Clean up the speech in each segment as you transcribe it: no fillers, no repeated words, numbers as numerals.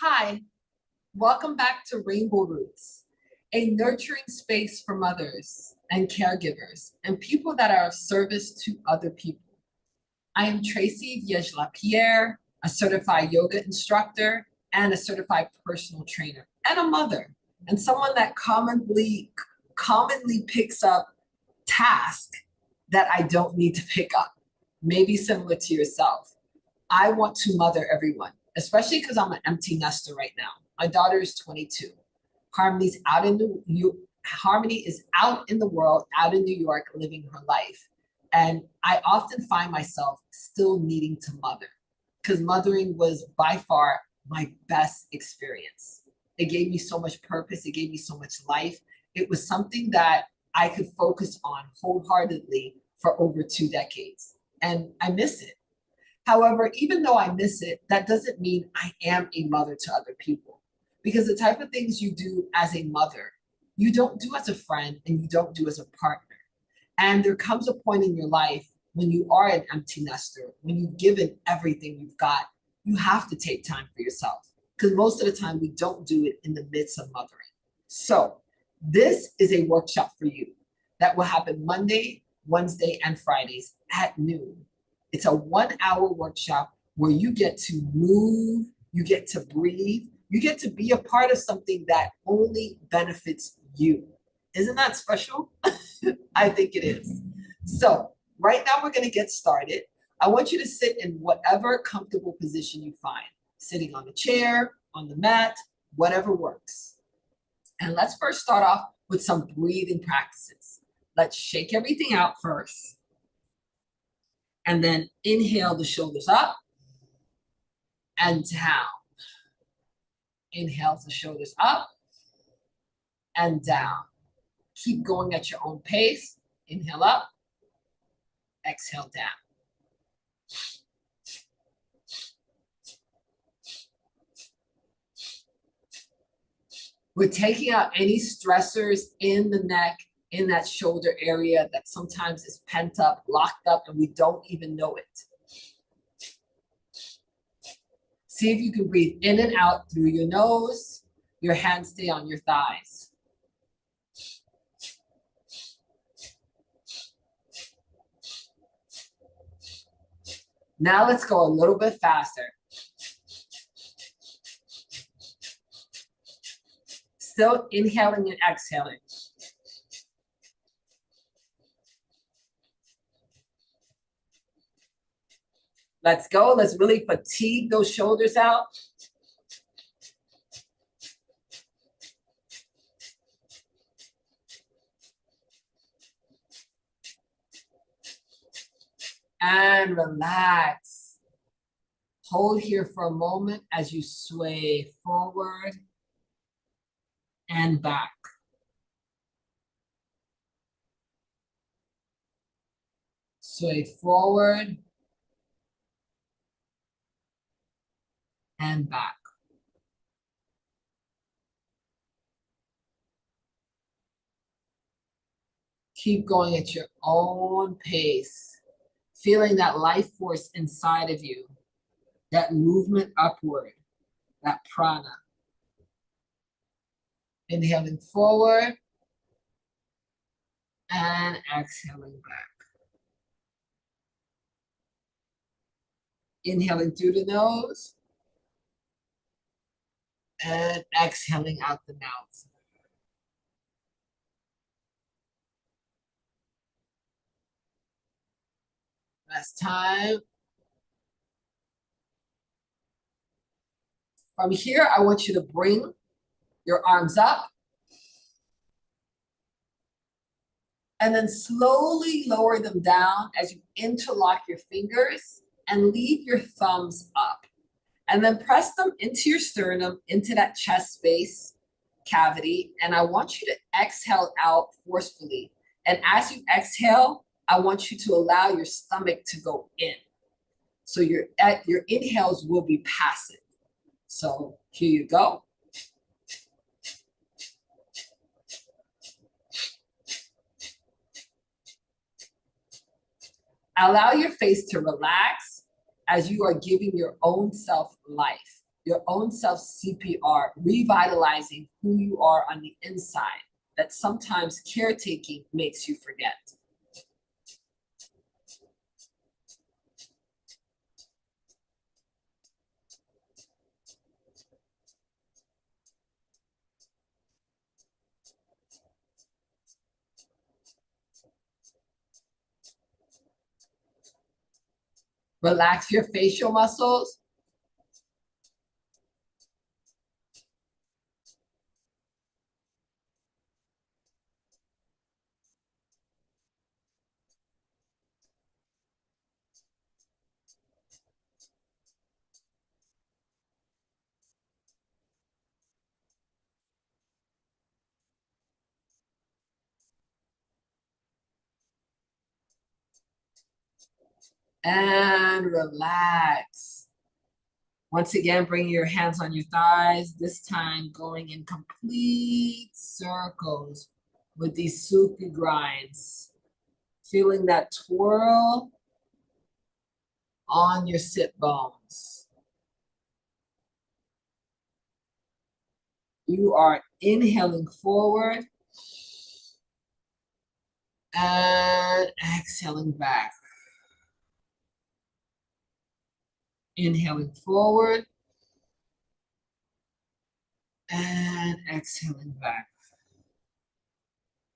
Hi, welcome back to Rainbow Roots, a nurturing space for mothers and caregivers and people that are of service to other people. I am Tracy Viegela Pierre, a certified yoga instructor and a certified personal trainer, and a mother, and someone that commonly picks up tasks that I don't need to pick up, maybe similar to yourself. I want to mother everyone, especially because I'm an empty nester right now. My daughter is 22. Harmony is out in the world, out in New York, living her life. And I often find myself still needing to mother because mothering was by far my best experience. It gave me so much purpose, it gave me so much life. It was something that I could focus on wholeheartedly for over 2 decades. And I miss it. However, even though I miss it, that doesn't mean I am a mother to other people. Because the type of things you do as a mother, you don't do as a friend and you don't do as a partner. And there comes a point in your life when you are an empty nester, when you've given everything you've got, you have to take time for yourself. Because most of the time we don't do it in the midst of mothering. So, this is a workshop for you that will happen Monday, Wednesday, and Fridays at noon. It's a 1 hour workshop where you get to move, you get to breathe, you get to be a part of something that only benefits you. Isn't that special? I think it is. So, right now we're going to get started. I want you to sit in whatever comfortable position you find, sitting on the chair, on the mat, whatever works. And let's first start off with some breathing practices. Let's shake everything out first. And then inhale the shoulders up and down. Inhale the shoulders up and down. Keep going at your own pace. Inhale up, exhale down. We're taking out any stressors in the neck, in that shoulder area that sometimes is pent up, locked up, and we don't even know it. See if you can breathe in and out through your nose. Your hands stay on your thighs. Now let's go a little bit faster. Still inhaling and exhaling. Let's go. Let's really fatigue those shoulders out. And relax. Hold here for a moment as you sway forward and back. Sway forward and back. Keep going at your own pace, feeling that life force inside of you, that movement upward, that prana. Inhaling forward and exhaling back. Inhaling through the nose and exhaling out the mouth. Last time. From here, I want you to bring your arms up and then slowly lower them down as you interlock your fingers and leave your thumbs up. And then press them into your sternum, into that chest space cavity. And I want you to exhale out forcefully. And as you exhale, I want you to allow your stomach to go in. So your inhales will be passive. So here you go. Allow your face to relax as you are giving your own self life, your own self CPR, revitalizing who you are on the inside that sometimes caretaking makes you forget. Relax your facial muscles. And relax. Once again, bring your hands on your thighs, this time going in complete circles with these soupy grinds. Feeling that twirl on your sit bones. You are inhaling forward and exhaling back. Inhaling forward and exhaling back.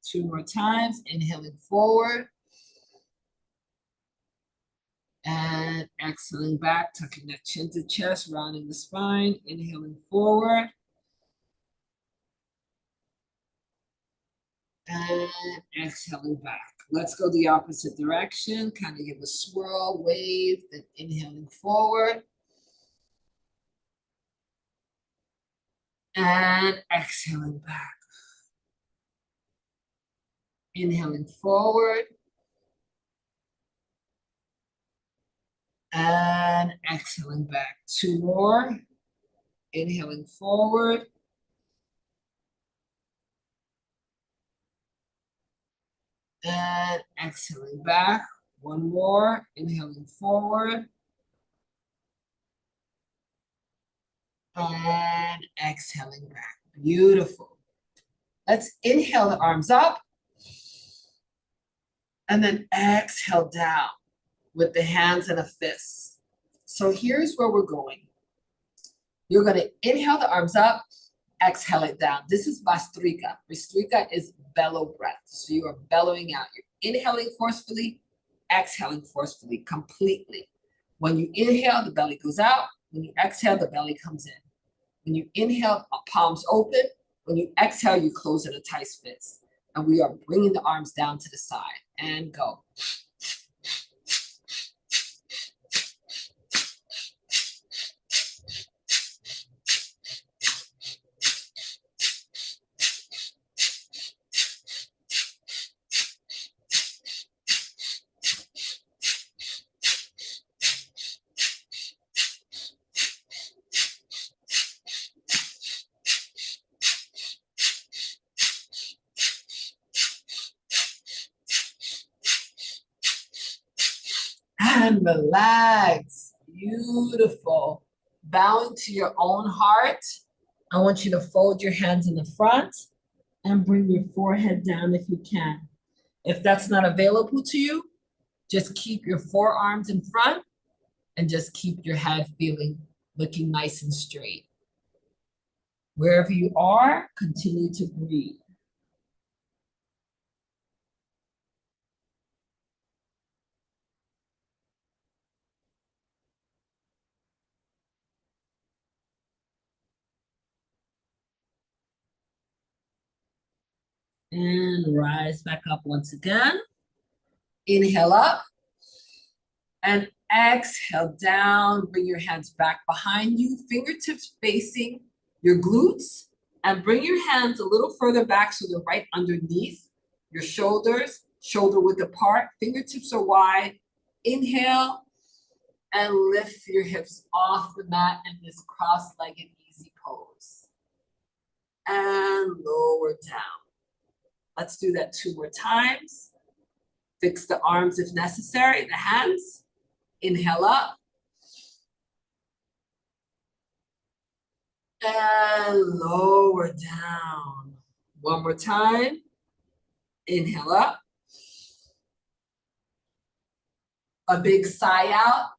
2 more times, inhaling forward and exhaling back, tucking that chin to chest, rounding the spine, inhaling forward and exhaling back. Let's go the opposite direction, kind of give a swirl, wave, then inhaling forward and exhaling back. Inhaling forward and exhaling back. 2 more. Inhaling forward and exhaling back. 1 more. Inhaling forward and exhaling back. Beautiful. Let's inhale the arms up and then exhale down with the hands in a fist. So here's where we're going. You're going to inhale the arms up, exhale it down. This is Vastrika. Vastrika is bellow breath. So you are bellowing out. You're inhaling forcefully, exhaling forcefully, completely. When you inhale, the belly goes out. When you exhale, the belly comes in. When you inhale, palms open. When you exhale, you close in a tight fist. And we are bringing the arms down to the side and go. And relax. Beautiful. Bowing to your own heart. I want you to fold your hands in the front and bring your forehead down if you can. If that's not available to you, just keep your forearms in front and just keep your head looking nice and straight. Wherever you are, continue to breathe. And rise back up once again. Inhale up and exhale down. Bring your hands back behind you, fingertips facing your glutes, and bring your hands a little further back so they're right underneath your shoulders, shoulder width apart, fingertips are wide. Inhale and lift your hips off the mat in this cross-legged easy pose. And lower down. Let's do that 2 more times. Fix the arms if necessary, the hands. Inhale up. And lower down. One more time. Inhale up. A big sigh out.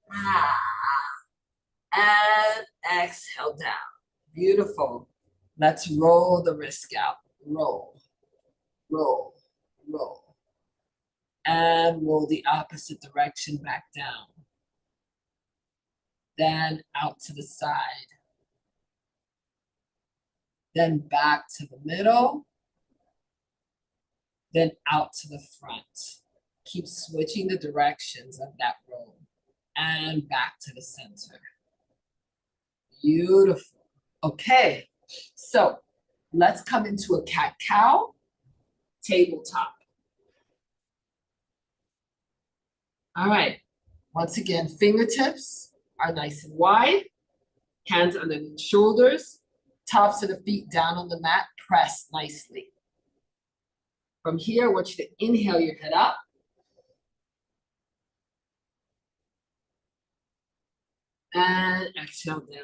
And exhale down. Beautiful. Let's roll the wrist out. Roll, roll, roll. And roll the opposite direction back down. Then out to the side. Then back to the middle. Then out to the front. Keep switching the directions of that roll. And back to the center. Beautiful. Okay, so let's come into a cat-cow tabletop. All right, once again, fingertips are nice and wide, hands underneath shoulders, tops of the feet down on the mat, press nicely. From here, I want you to inhale your head up. And exhale down.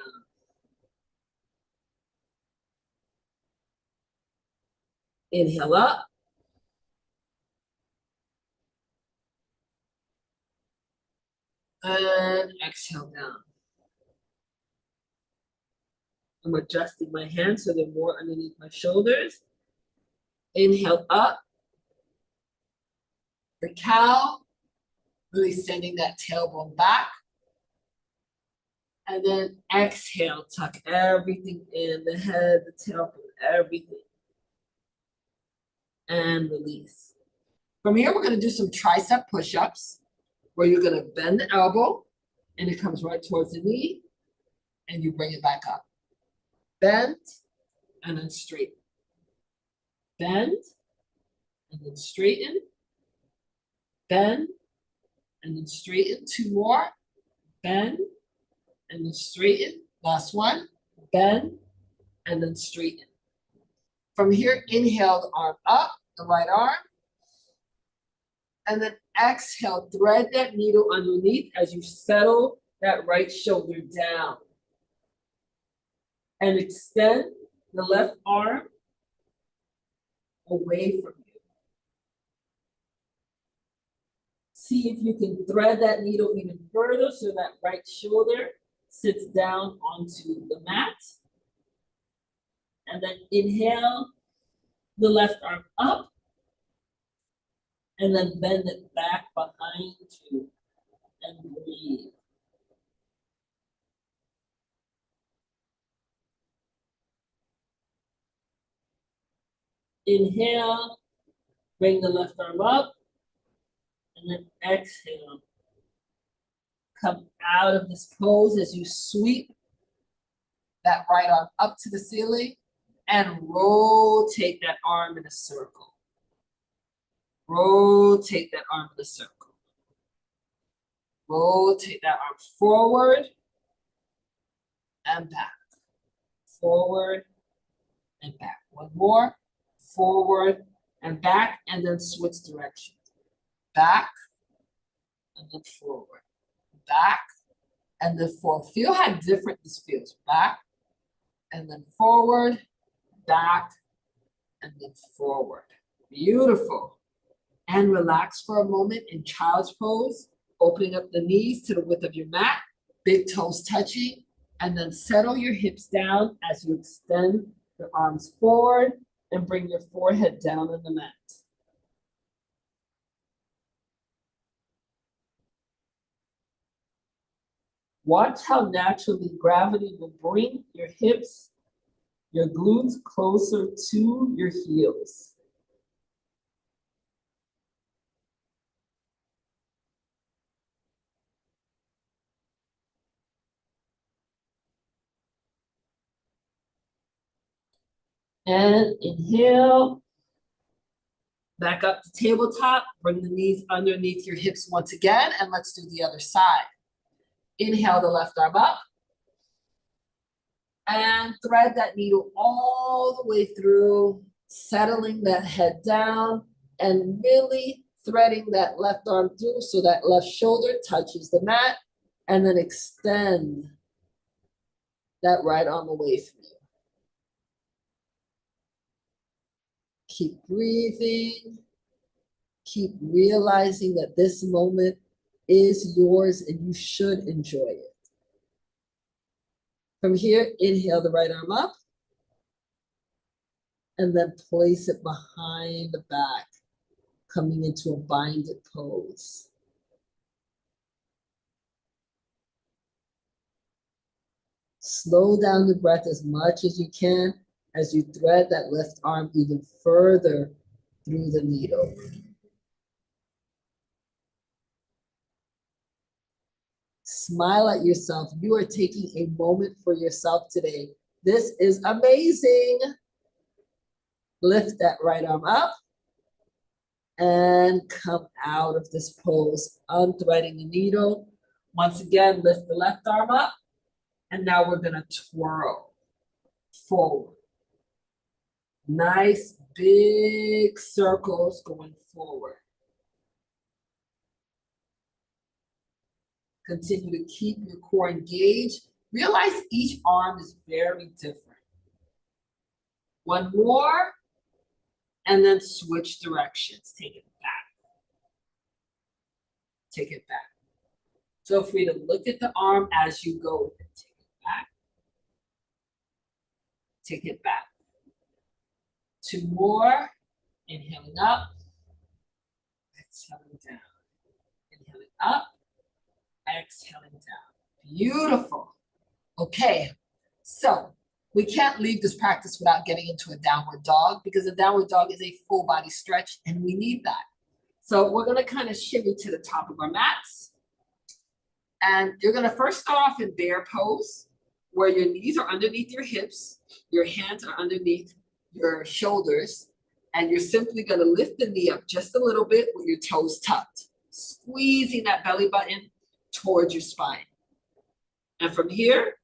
Inhale up. And exhale down. I'm adjusting my hands so they're more underneath my shoulders. Inhale up. The cow, really sending that tailbone back. And then exhale, tuck everything in, the head, the tailbone, everything. And release. From here, we're gonna do some tricep push-ups where you're gonna bend the elbow and it comes right towards the knee and you bring it back up. Bend and then straighten. Bend and then straighten. Bend and then straighten. Two more. Bend and then straighten. Last one. Bend and then straighten. From here, inhale the arm up, the right arm. And then exhale, thread that needle underneath as you settle that right shoulder down. And extend the left arm away from you. See if you can thread that needle even further so that right shoulder sits down onto the mat. And then inhale the left arm up. And then bend it back behind you and breathe. Inhale, bring the left arm up, and then exhale. Come out of this pose as you sweep that right arm up to the ceiling and rotate that arm in a circle. Rotate that arm in a circle. Rotate that arm forward and back. Forward and back. One more. Forward and back, and then switch direction. Back and then forward. Back and then forward. Feel how different this feels. Back and then forward. Back and then forward. Beautiful. And relax for a moment in child's pose, opening up the knees to the width of your mat, big toes touching, and then settle your hips down as you extend your arms forward and bring your forehead down on the mat. Watch how naturally gravity will bring your hips, your glutes closer to your heels. And inhale. Back up to tabletop. Bring the knees underneath your hips once again. And let's do the other side. Inhale the left arm up. And thread that needle all the way through, settling that head down and really threading that left arm through so that left shoulder touches the mat, and then extend that right arm away from you. Keep breathing. Keep realizing that this moment is yours and you should enjoy it. From here, inhale the right arm up and then place it behind the back, coming into a binded pose. Slow down the breath as much as you can as you thread that left arm even further through the needle. Smile at yourself. You are taking a moment for yourself today. This is amazing. Lift that right arm up and come out of this pose, unthreading the needle. Once again, lift the left arm up, and now we're gonna twirl forward. Nice big circles going forward. Continue to keep your core engaged. Realize each arm is very different. One more, and then switch directions. Take it back. Take it back. Feel free to look at the arm as you go with it. Take it back. Take it back. Two more. Inhaling up. Exhaling down. Inhaling up. Exhaling down. Beautiful. Okay, so we can't leave this practice without getting into a downward dog because a downward dog is a full body stretch and we need that. So we're gonna kind of shimmy to the top of our mats. And you're gonna first start off in bear pose, where your knees are underneath your hips, your hands are underneath your shoulders, and you're simply gonna lift the knee up just a little bit with your toes tucked, squeezing that belly button towards your spine. And from here,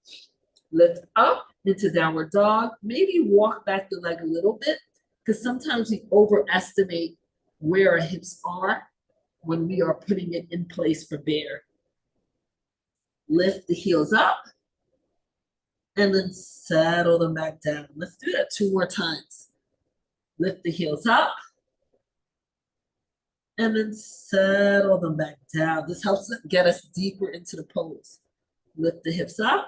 lift up into downward dog. Maybe walk back the leg a little bit, because sometimes we overestimate where our hips are when we are putting it in place for bear. Lift the heels up and then settle them back down. Let's do that 2 more times. Lift the heels up and then settle them back down. This helps get us deeper into the pose. Lift the hips up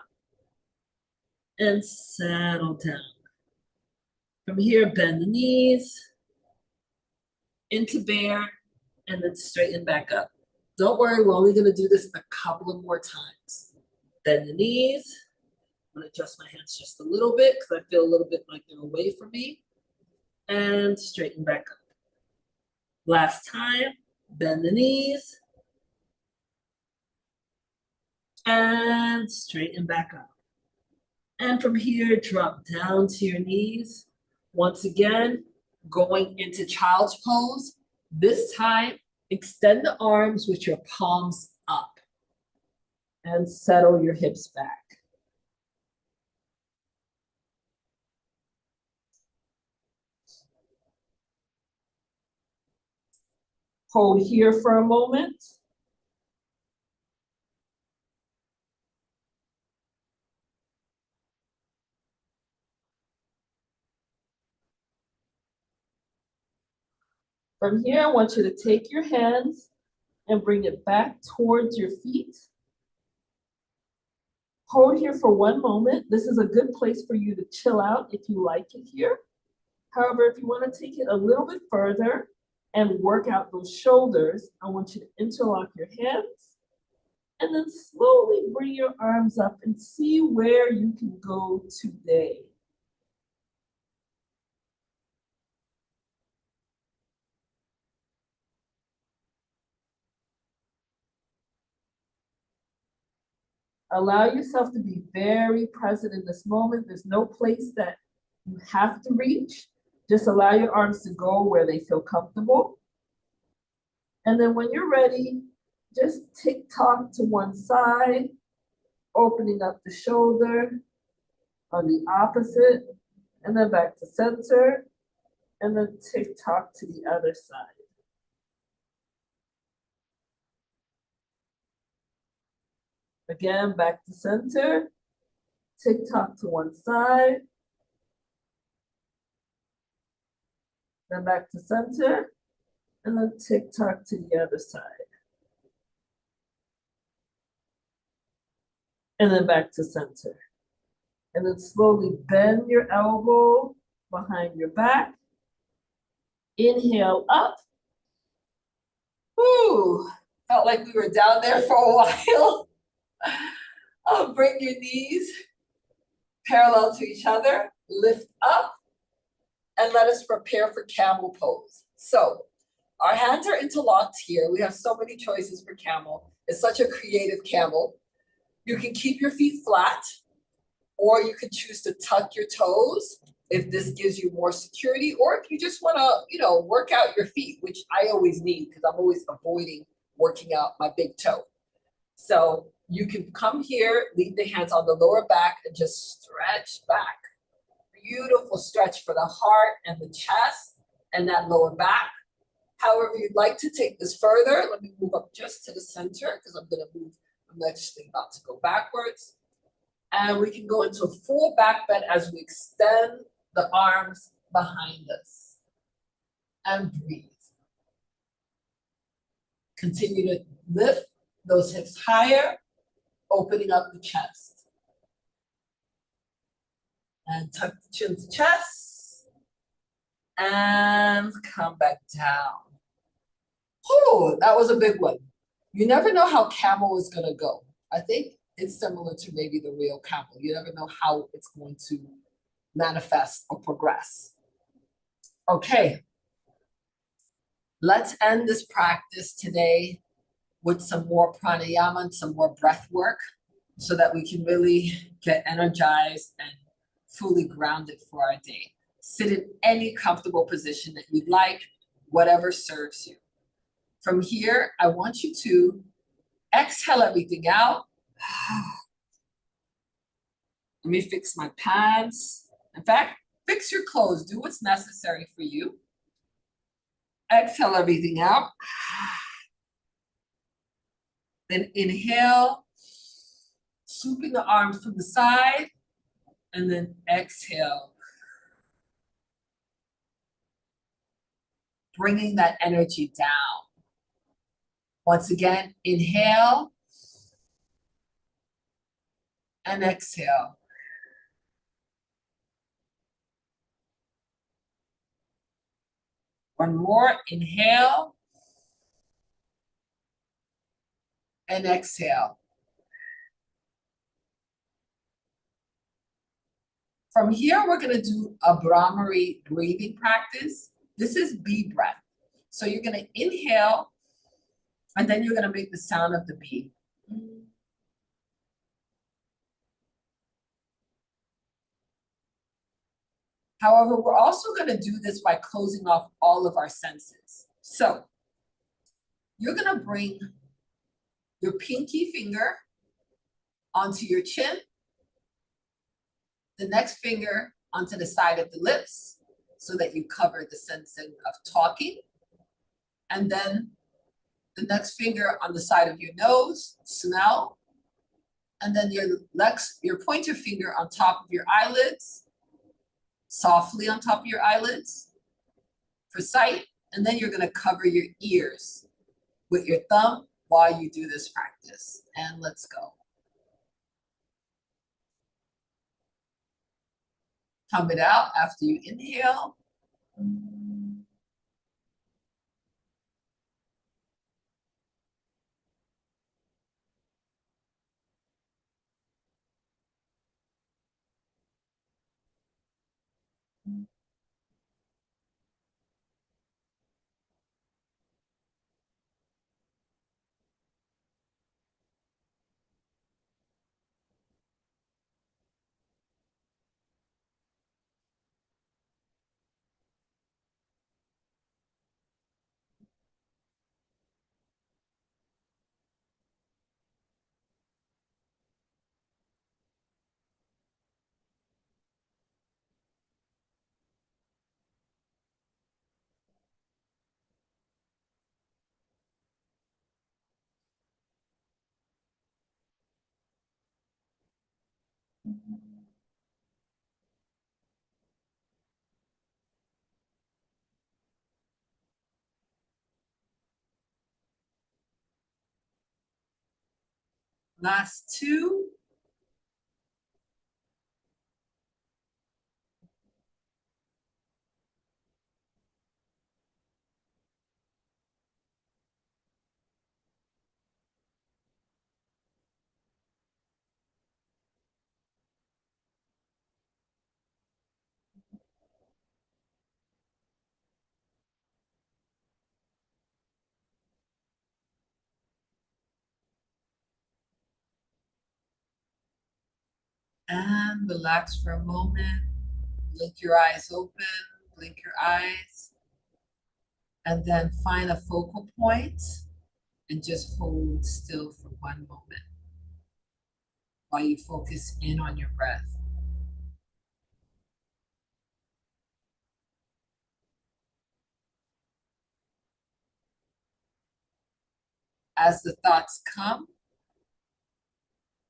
and settle down. From here, bend the knees into bear and then straighten back up. Don't worry, we're only gonna do this a couple of more times. Bend the knees. I'm gonna adjust my hands just a little bit because I feel a little bit like they're away from me. And straighten back up. Last time, bend the knees. And straighten back up. And from here, drop down to your knees. Once again, going into child's pose. This time, extend the arms with your palms up. And settle your hips back. Hold here for a moment. From here, I want you to take your hands and bring it back towards your feet. Hold here for 1 moment. This is a good place for you to chill out if you like it here. However, if you want to take it a little bit further and work out those shoulders, I want you to interlock your hands and then slowly bring your arms up and see where you can go today. Allow yourself to be very present in this moment. There's no place that you have to reach. Just allow your arms to go where they feel comfortable. And then when you're ready, just tick-tock to one side, opening up the shoulder on the opposite, and then back to center, and then tick-tock to the other side. Again, back to center. Tick-tock to one side. Then back to center. And then tick-tock to the other side. And then back to center. And then slowly bend your elbow behind your back. Inhale up. Woo! Felt like we were down there for a while. Bring your knees parallel to each other, lift up, and let us prepare for camel pose. So our hands are interlocked here. We have so many choices for camel. It's such a creative camel. You can keep your feet flat, or you can choose to tuck your toes if this gives you more security, or if you just want to, work out your feet, which I always need because I'm always avoiding working out my big toe. So you can come here, leave the hands on the lower back, and just stretch back. Beautiful stretch for the heart and the chest and that lower back. However, you'd like to take this further, let me move up just to the center because I'm going to move. I'm actually about to go backwards. And we can go into a full back bend as we extend the arms behind us. And breathe. Continue to lift those hips higher, opening up the chest. And tuck the chin to chest. And come back down. Oh, that was a big one. You never know how camel is going to go. I think it's similar to maybe the real camel. You never know how it's going to manifest or progress. Okay. Let's end this practice today with some more pranayama and some more breath work so that we can really get energized and fully grounded for our day. Sit in any comfortable position that you'd like, whatever serves you. From here, I want you to exhale everything out. Let me fix my pants. In fact, fix your clothes. Do what's necessary for you. Exhale everything out. Then inhale, swooping the arms from the side, and then exhale. Bringing that energy down. Once again, inhale and exhale. One more, inhale and exhale. From here, we're going to do a Brahmari breathing practice. This is bee breath. So you're going to inhale, and then you're going to make the sound of the bee. However, we're also going to do this by closing off all of our senses. So you're going to bring your pinky finger onto your chin, the next finger onto the side of the lips so that you cover the sensing of talking. And then the next finger on the side of your nose, smell. And then your pointer finger on top of your eyelids, softly on top of your eyelids for sight. And then you're going to cover your ears with your thumb while you do this practice. And let's go. Hum it out after you inhale. Last two. And relax for a moment. Blink your eyes open, blink your eyes, and then find a focal point and just hold still for one moment while you focus in on your breath. As the thoughts come,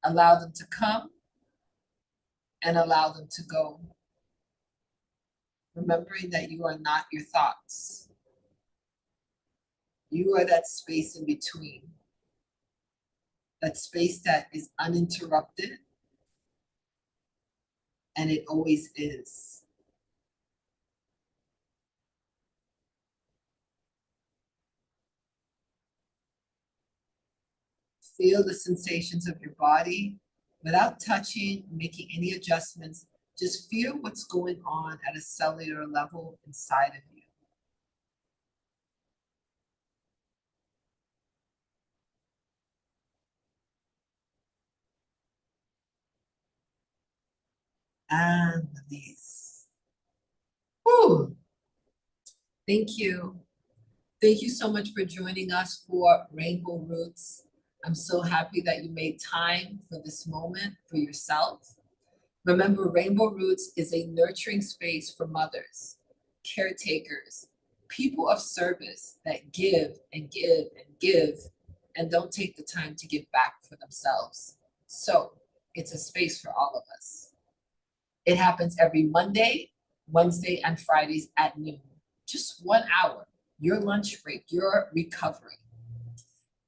allow them to come and allow them to go. Remembering that you are not your thoughts. You are that space in between, that space that is uninterrupted, and it always is. Feel the sensations of your body without touching, making any adjustments. Just feel what's going on at a cellular level inside of you. And release. Whew. Thank you. Thank you so much for joining us for Rainbow Roots. I'm so happy that you made time for this moment for yourself. Remember, Rainbow Roots is a nurturing space for mothers, caretakers, people of service that give and give and give and don't take the time to give back for themselves. So it's a space for all of us. It happens every Monday, Wednesday, and Fridays at noon. Just 1 hour, your lunch break, your recovery.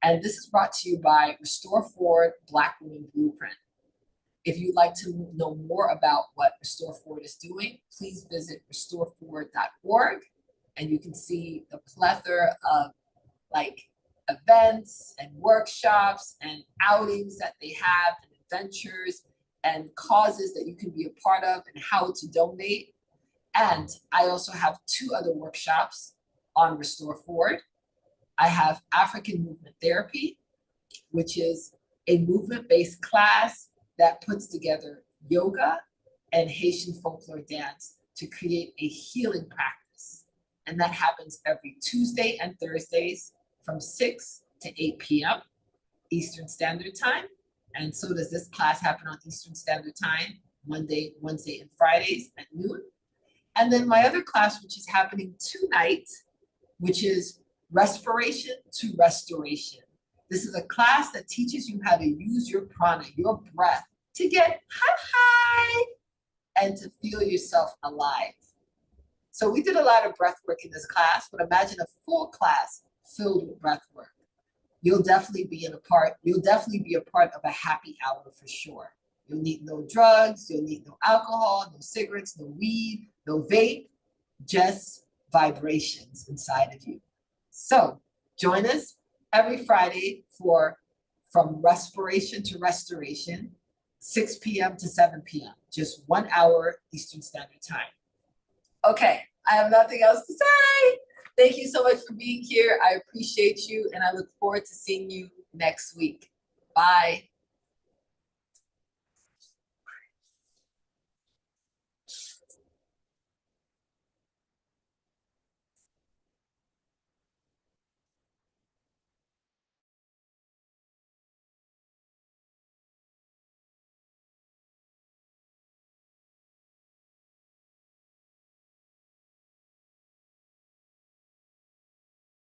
And this is brought to you by Restore Forward Black Women Blueprint. If you'd like to know more about what Restore Forward is doing, please visit restoreforward.org and you can see the plethora of like events and workshops and outings that they have and adventures and causes that you can be a part of and how to donate. And I also have 2 other workshops on Restore Forward. I have African Movement Therapy, which is a movement-based class that puts together yoga and Haitian folklore dance to create a healing practice. And that happens every Tuesday and Thursdays from 6 to 8 p.m. Eastern Standard Time. And so does this class happen on Eastern Standard Time, Monday, Wednesday, and Fridays at noon. And then my other class, which is happening tonight, which is Respiration to Restoration. This is a class that teaches you how to use your prana, your breath, to get high and to feel yourself alive. So we did a lot of breath work in this class, but imagine a full class filled with breath work. You'll definitely be a part of a happy hour for sure. You'll need no drugs, you'll need no alcohol, no cigarettes, no weed, no vape, just vibrations inside of you. So join us every Friday for From Respiration to Restoration, 6 p.m. to 7 p.m., just 1 hour Eastern Standard Time. Okay, I have nothing else to say. Thank you so much for being here. I appreciate you, and I look forward to seeing you next week. Bye.